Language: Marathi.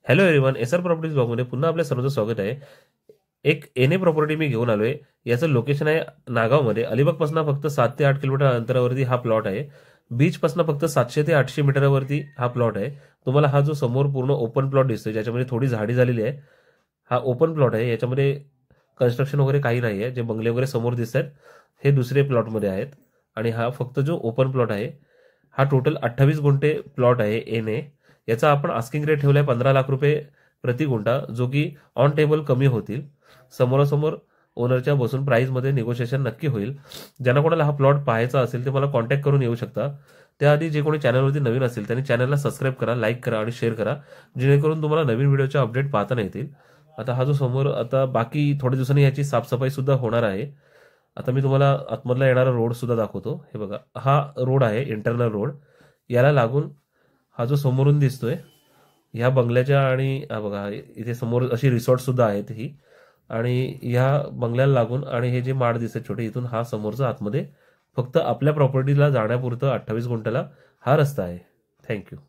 हॅलो एव्हरीवन, एसआर प्रॉपर्टीज ब्लॉगमध्ये पुन्हा आपल्या सर्वांचं स्वागत आहे. एक एनए प्रॉपर्टी मी घेऊन आलोय. याचं लोकेशन आहे नागावमध्ये. अलिबागपासून फक्त 7 ते 8 किलोमीटर अंतरावरती हा प्लॉट आहे. बीचपासून फक्त 700 ते 800 मीटरवरती हा प्लॉट आहे. तुम्हाला हा जो समोर पूर्ण ओपन प्लॉट दिसतोय, ज्याच्यामध्ये थोडी झाडी झालेली आहे, हा ओपन प्लॉट आहे. याच्यामध्ये कन्स्ट्रक्शन वगैरे काही नाही आहे. जे बंगले वगैरे समोर दिसत आहेत हे दुसरे प्लॉटमध्ये आहेत. आणि हा फक्त जो ओपन प्लॉट आहे, हा टोटल 28 गुंठे प्लॉट आहे एनए. याचा आपण आस्किंग रेट ठेवलाय 15 लाख रुपये प्रति गुंठा, जो की ऑन टेबल कमी होतील. समोरासमोर ओनरच्या बसून प्राइसमध्ये निगोशिएशन नक्की होईल. ज्यांना कोणाला हा प्लॉट पाहायचा असेल ते मला कॉन्टॅक्ट करून येऊ शकता. त्याआधी जे कोणी चॅनलवरती नवीन असेल त्यांनी चॅनलला सबस्क्राईब करा, लाईक करा आणि शेअर करा, जेणेकरून तुम्हाला नवीन व्हिडिओचे अपडेट पाहता येतील. आता हा जो समोर, आता बाकी थोड्या दिवसांनी याची साफसफाई सुद्धा होणार आहे. आता मी तुम्हाला आतमधला येणारा रोड सुद्धा दाखवतो. हे बघा, हा रोड आहे, इंटरनल रोड. याला लागून हा जो समोरून दिसतोय ह्या बंगल्याच्या, आणि हा बघा इथे समोर अशी रिसॉर्ट सुद्धा आहेत ही. आणि ह्या बंगल्याला लागून आणि हे जे माड दिसते छोटे, इथून हा समोरचा आतमध्ये फक्त आपल्या प्रॉपर्टीला जाण्यापुरतं 28 गुंठ्याला हा रस्ता आहे. थँक्यू.